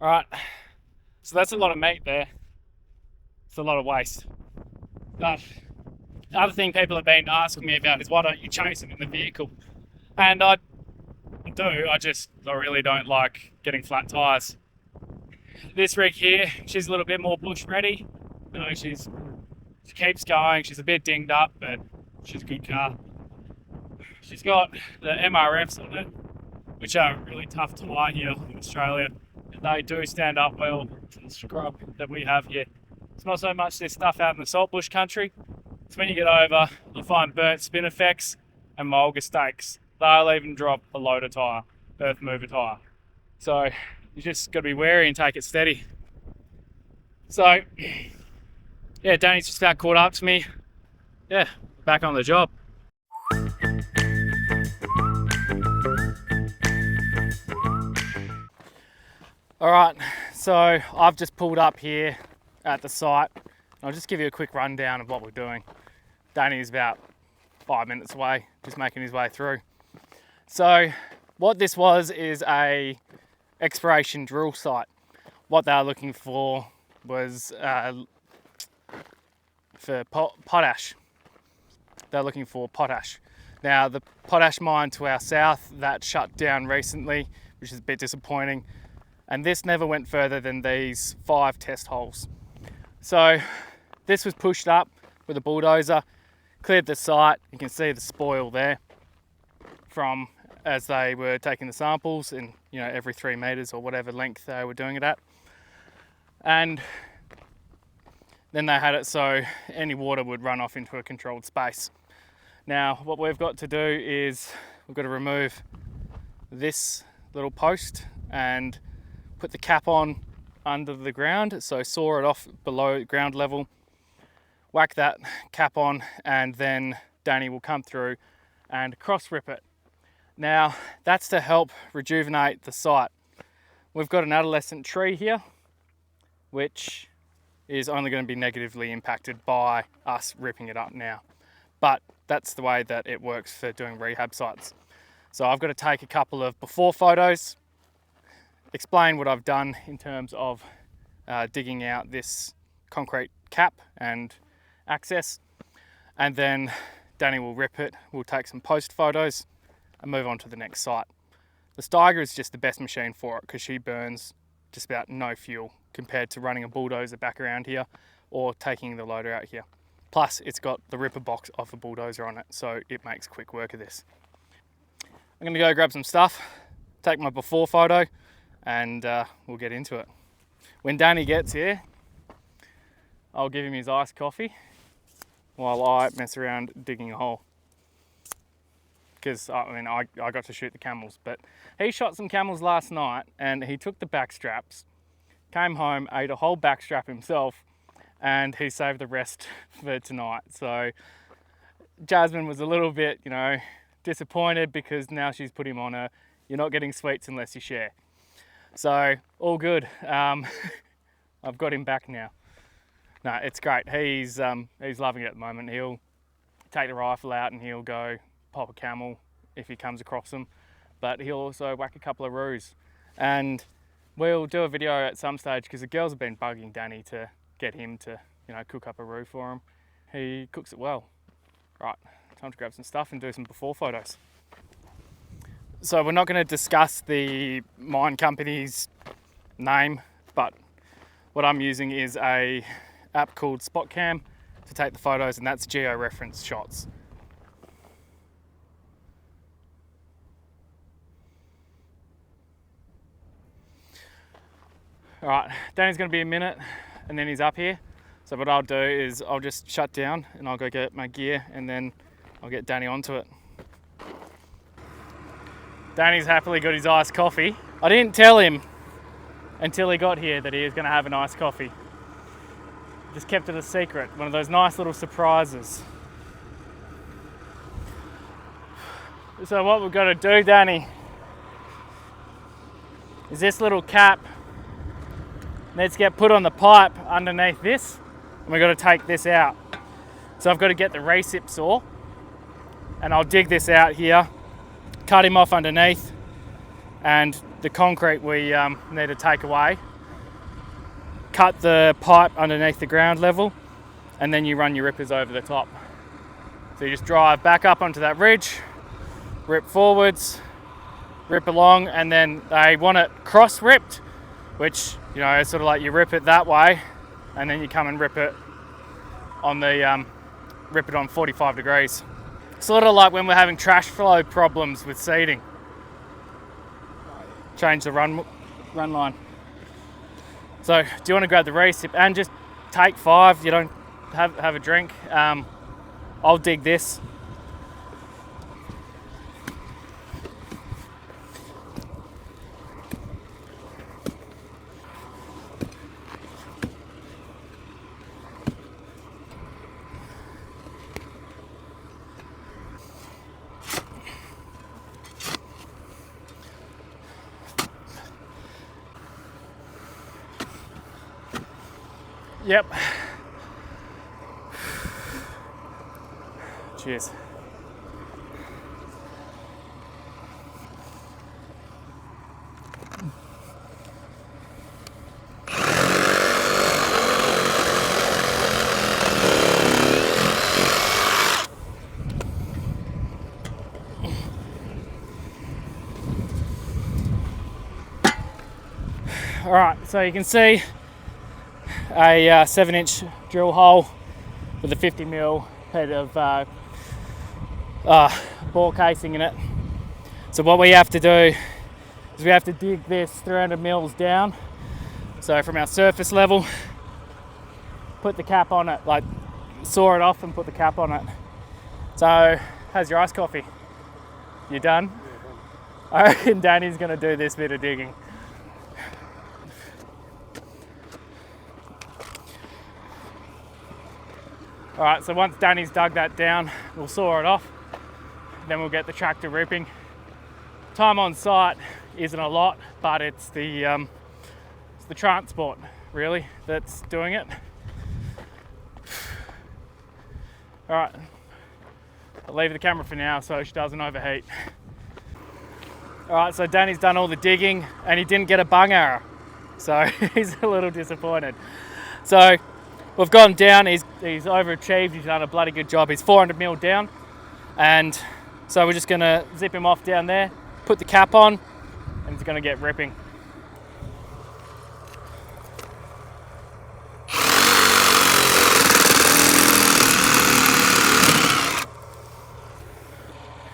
All right, so that's a lot of meat there. It's a lot of waste. But the other thing people have been asking me about is why don't you chase them in the vehicle? And I do, I really don't like getting flat tyres. This rig here, she's a little bit more bush ready. You know, she keeps going, she's a bit dinged up, but she's a good car. She's got the MRFs on it, which are a really tough tyre here in Australia. They do stand up well to the scrub that we have here. It's not so much this stuff out in the saltbush country. It's when you get over, you find burnt spin effects and mulga stakes. They'll even drop a loader tyre, earth mover tyre. So you just got to be wary and take it steady. So yeah, Danny's just about caught up to me. Yeah, back on the job. All right, so I've just pulled up here at the site. I'll just give you a quick rundown of what we're doing. Danny's about 5 minutes away, just making his way through. So what this was is a exploration drill site. What they were looking for was for potash. They're looking for potash. Now the potash mine to our south, that shut down recently, which is a bit disappointing. And this never went further than these 5 test holes. So this was pushed up with a bulldozer, cleared the site. You can see the spoil there from as they were taking the samples in, every 3 meters or whatever length they were doing it at. And then they had it so any water would run off into a controlled space. Now what we've got to do is we've got to remove this little post and put the cap on under the ground, so saw it off below ground level, whack that cap on, and then Danny will come through and cross rip it. Now that's to help rejuvenate the site. We've got an adolescent tree here which is only going to be negatively impacted by us ripping it up now, but that's the way that it works for doing rehab sites. So I've got to take a couple of before photos, explain what I've done in terms of digging out this concrete cap and access, and then Danny will rip it. We'll take some post photos and move on to the next site. The Steiger is just the best machine for it because she burns just about no fuel compared to running a bulldozer back around here or taking the loader out here. Plus it's got the ripper box of a bulldozer on it, so it makes quick work of this. I'm gonna go grab some stuff, take my before photo, and we'll get into it. When Danny gets here, I'll give him his iced coffee while I mess around digging a hole. Because I got to shoot the camels, but he shot some camels last night and he took the back straps, came home, ate a whole back strap himself, and he saved the rest for tonight. So Jasmine was a little bit, disappointed because now she's put him on a, you're not getting sweets unless you share. So all good. I've got him back now. No, it's great. He's loving it at the moment. He'll take the rifle out and he'll go pop a camel if he comes across them, but he'll also whack a couple of roos. And we'll do a video at some stage because the girls have been bugging Danny to get him to, cook up a roo for him. He cooks it well. Right, time to grab some stuff and do some before photos. So we're not going to discuss the mine company's name, but what I'm using is a app called SpotCam to take the photos, and that's geo-referenced shots. All right, Danny's going to be a minute and then he's up here. So what I'll do is I'll just shut down and I'll go get my gear and then I'll get Danny onto it. Danny's happily got his iced coffee. I didn't tell him until he got here that he was going to have an iced coffee. Just kept it a secret, one of those nice little surprises. So what we've got to do, Danny, is this little cap needs to get put on the pipe underneath this, and we've got to take this out. So I've got to get the recip saw and I'll dig this out here, cut him off underneath, and the concrete we need to take away cut the pipe underneath the ground level, and then you run your rippers over the top. So you just drive back up onto that ridge, rip forwards, rip along, and then they want it cross ripped, which, you know, it's sort of like you rip it that way, and then you come and rip it on the rip it on 45 degrees. Sort of like when we're having trash flow problems with seeding. Change the run line. So do you want to grab the recip and just take 5? You don't have a drink. I'll dig this. Yep. Cheers. All right, so you can see a 7-inch drill hole with a 50mm head of bore casing in it. So what we have to do is we have to dig this 300mm down. So from our surface level, put the cap on it, like saw it off and put the cap on it. So how's your iced coffee? You done? Yeah, done. I reckon Danny's gonna do this bit of digging. All right, so once Danny's dug that down, we'll saw it off, then we'll get the tractor ripping. Time on site isn't a lot, but it's the transport, really, that's doing it. All right, I'll leave the camera for now so she doesn't overheat. All right, so Danny's done all the digging and he didn't get a bung arrow, so he's a little disappointed. So we've gone down, he's overachieved, he's done a bloody good job. He's 400mm down, and so we're just gonna zip him off down there, put the cap on, and he's gonna get ripping.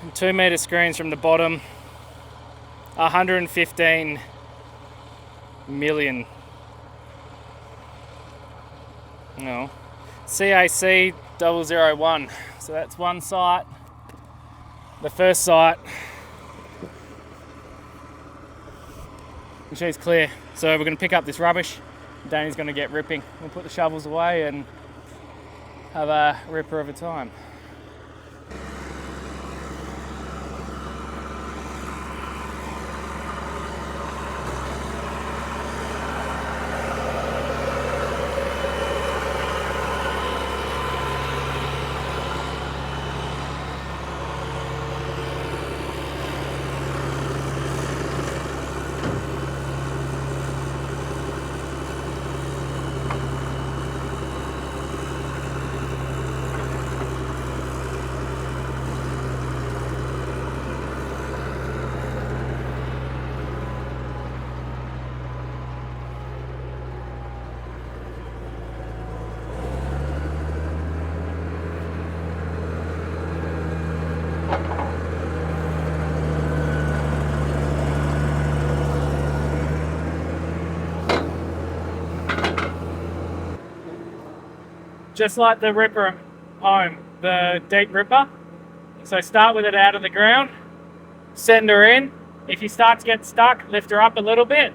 And 2-meter screens from the bottom, 115 million. No, CAC 001. So that's one site, the first site, which is clear. So we're going to pick up this rubbish. Danny's going to get ripping. We'll put the shovels away and have a ripper of a time. Just like the ripper home, the deep ripper. So start with it out of the ground, send her in. If you start to get stuck, lift her up a little bit.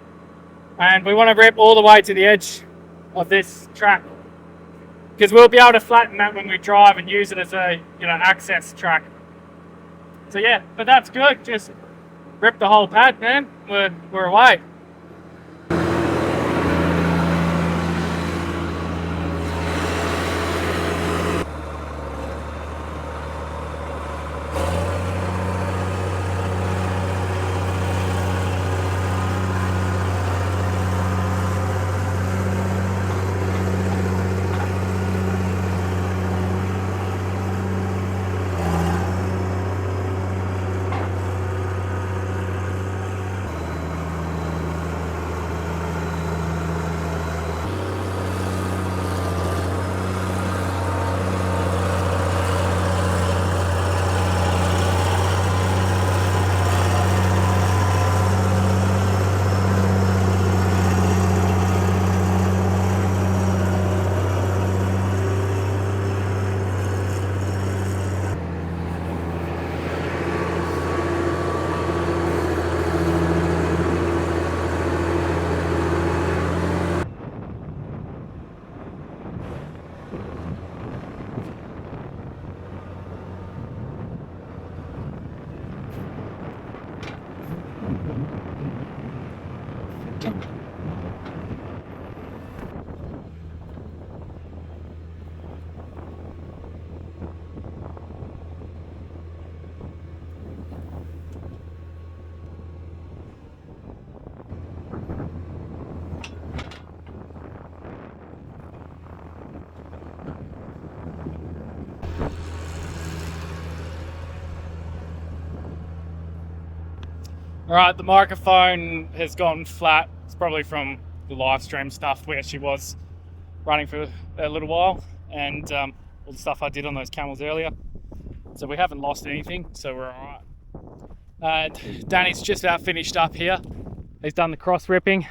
And we want to rip all the way to the edge of this track, because we'll be able to flatten that when we drive and use it as a, you know, access track. So yeah, but that's good. Just rip the whole pad, man. We're away. All right, the microphone has gone flat. It's probably from the live stream stuff where she was running for a little while, and all the stuff I did on those camels earlier. So we haven't lost anything, so we're all right. And Danny's just about finished up here. He's done the cross ripping. You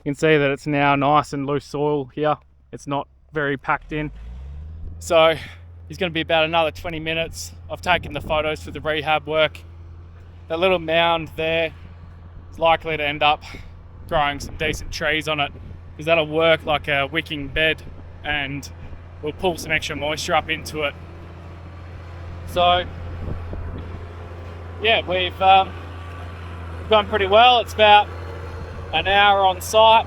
can see that it's now nice and loose soil here. It's not very packed in. So he's going to be about another 20 minutes. I've taken the photos for the rehab work. That little mound there is likely to end up growing some decent trees on it, because that'll work like a wicking bed and we'll pull some extra moisture up into it. So yeah, we've gone pretty well. It's about an hour on site.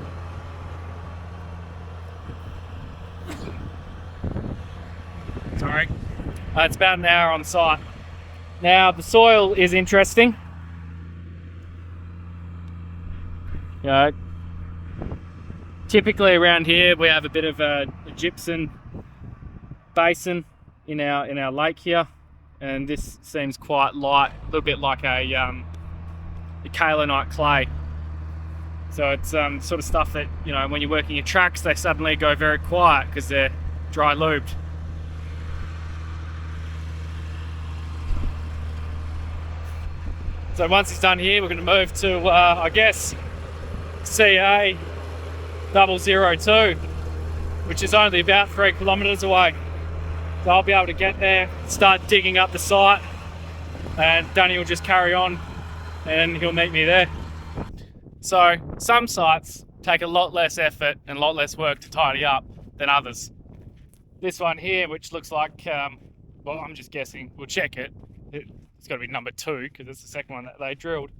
Sorry. It's about an hour on site. Now the soil is interesting. You know, typically around here we have a bit of a gypsum basin in our lake here, and this seems quite light, a little bit like a kaolinite clay. So it's sort of stuff that, you know, when you're working your tracks, they suddenly go very quiet because they're dry lubed. So once it's done here, we're going to move to, I guess, CA 002, which is only about 3 kilometres away. So I'll be able to get there, start digging up the site, and Danny will just carry on and he'll meet me there. So some sites take a lot less effort and a lot less work to tidy up than others. This one here, which looks like, well, I'm just guessing, we'll check it. It's got to be number 2 because it's the second one that they drilled.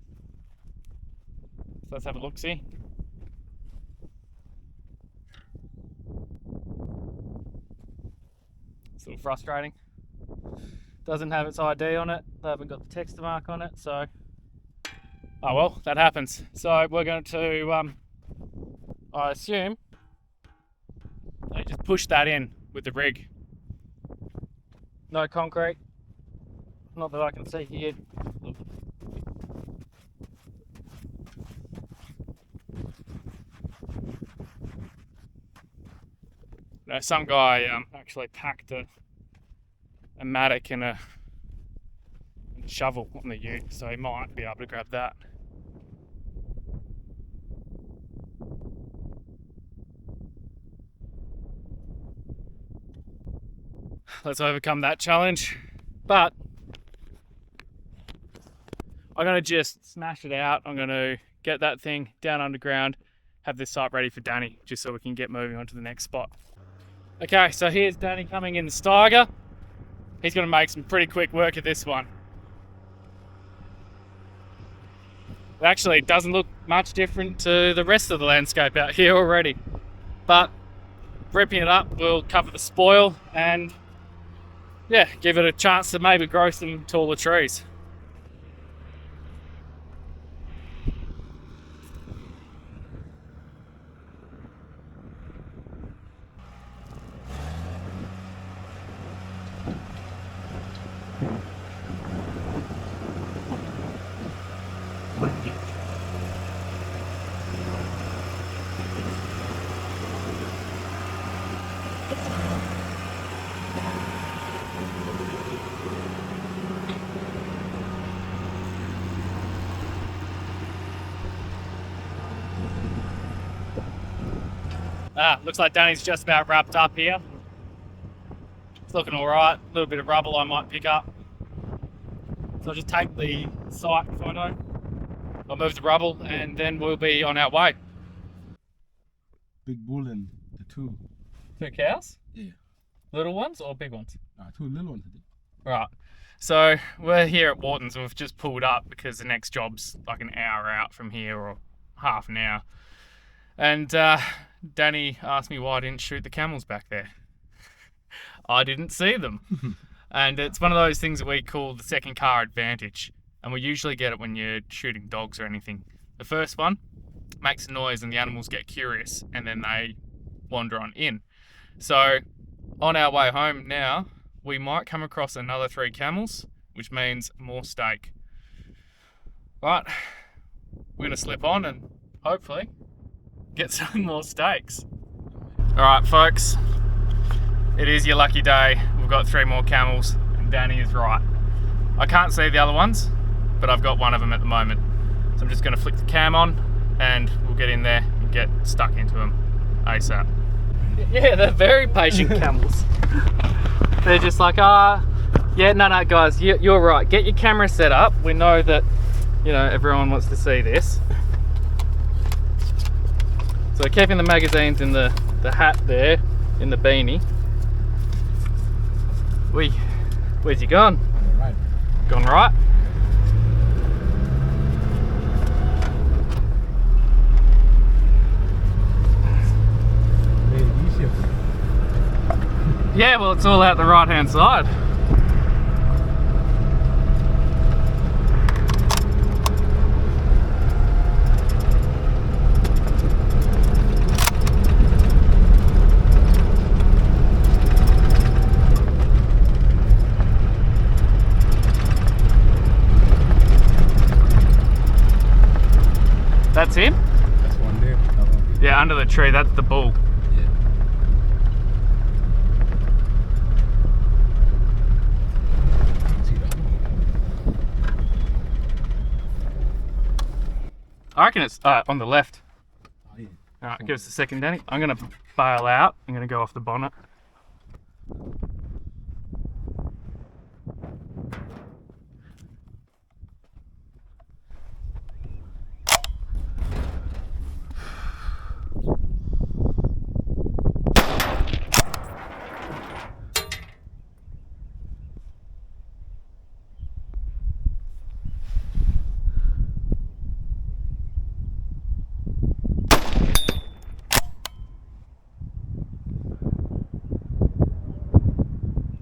So let's have a look-see. It's a little frustrating. Doesn't have its ID on it. They haven't got the texter mark on it, so oh well, that happens. So we're going to, I assume, they just push that in with the rig. No concrete. Not that I can see here. No, some guy actually packed a mattock and a shovel on the ute, so he might be able to grab that. Let's overcome that challenge. But I'm going to just smash it out. I'm going to get that thing down underground, have this site ready for Danny, just so we can get moving on to the next spot. Okay, so here's Danny coming in the Steiger. He's going to make some pretty quick work of this one. Actually, it doesn't look much different to the rest of the landscape out here already. But ripping it up will cover the spoil and, yeah, give it a chance to maybe grow some taller trees. Looks like Danny's just about wrapped up here. It's looking all right. A little bit of rubble I might pick up. So I'll just take the site photo. I'll move the rubble and then we'll be on our way. Big bull and the 2. 2 cows? Yeah. Little ones or big ones? 2 little ones. Right. So we're here at Wharton's and we've just pulled up because the next job's like an hour out from here, or half an hour. And Danny asked me why I didn't shoot the camels back there. I didn't see them. And it's one of those things that we call the second car advantage. And we usually get it when you're shooting dogs or anything. The first one makes a noise and the animals get curious and then they wander on in. So on our way home now, we might come across another 3 camels, which means more steak. Right, we're gonna slip on and hopefully get some more steaks. All right, folks, it is your lucky day. We've got 3 more camels, and Danny is right. I can't see the other ones, but I've got one of them at the moment. So I'm just gonna flick the cam on and we'll get in there and get stuck into them ASAP. Yeah, they're very patient camels. They're just like, yeah, no, guys, you're right. Get your camera set up. We know that, you know, everyone wants to see this. So keeping the magazines in the hat there, in the beanie. Where's he gone? Right. Gone right? Very easier. Yeah, well, it's all out the right hand side. That's him? That's one there. That one there. Yeah, under the tree, that's the bull. Yeah. See that one? I reckon it's on the left. Oh, yeah. Alright, give us a second, Danny. I'm gonna bail out. I'm gonna go off the bonnet.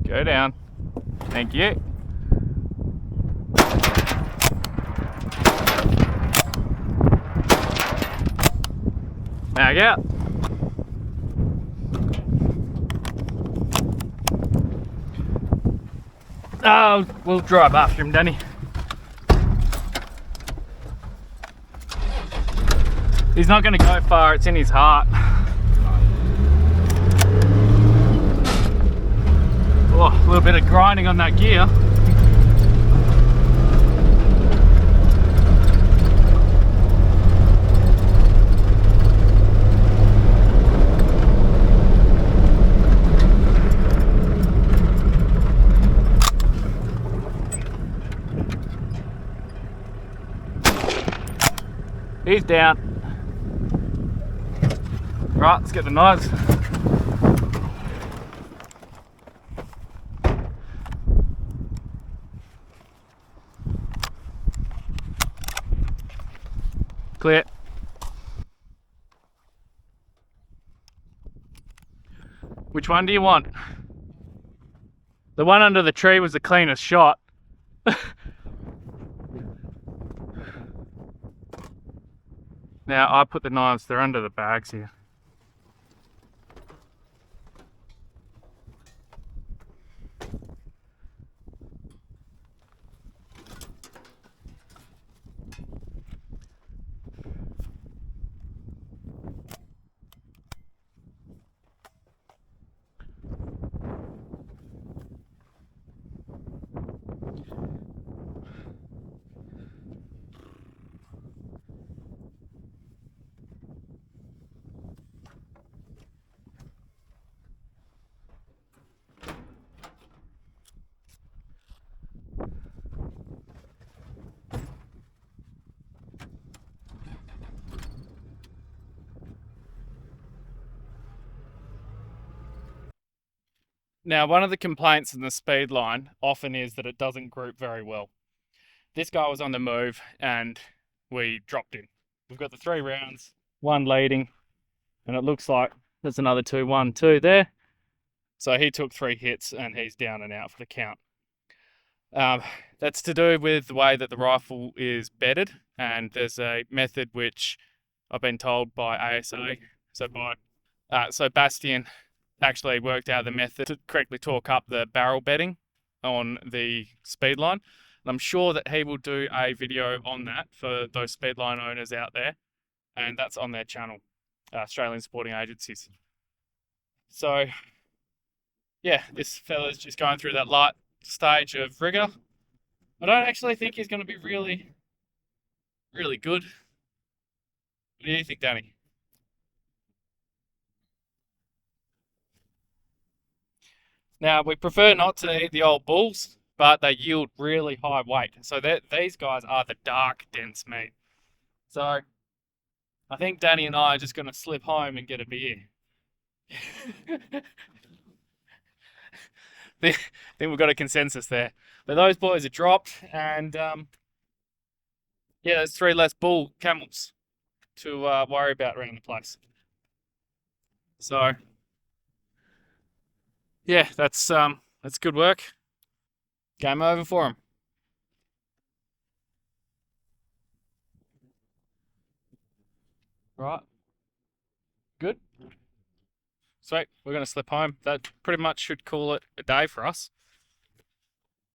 Go down. Thank you. Now get out. Oh, we'll drive after him, Danny. He's not going to go far, it's in his heart. Oh, a little bit of grinding on that gear. He's down. Right, let's get the knives. Clear. Which one do you want? The one under the tree was the cleanest shot. Now I put the knives, they're under the bags here. Now, one of the complaints in the speed line often is that it doesn't group very well. This guy was on the move and we dropped him. We've got the 3 rounds, 1 leading, and it looks like there's another 2, 1, 2 there. So he took 3 hits and he's down and out for the count. That's to do with the way that the rifle is bedded, and there's a method which I've been told by ASA, so Bastian actually worked out the method to correctly torque up the barrel bedding on the speed line. And I'm sure that he will do a video on that for those speedline owners out there, and that's on their channel, Australian Sporting Agencies. So, yeah, this fella's just going through that light stage of rigor. I don't actually think he's going to be really, really good. What do you think, Danny? Now, we prefer not to eat the old bulls, but they yield really high weight. So these guys are the dark, dense meat. So I think Danny and I are just going to slip home and get a beer. I think we've got a consensus there. But those boys are dropped, and yeah, there's 3 less bull camels to worry about around the place. So yeah, that's good work. Game over for him. Right. Good. Sweet. We're going to slip home. That pretty much should call it a day for us.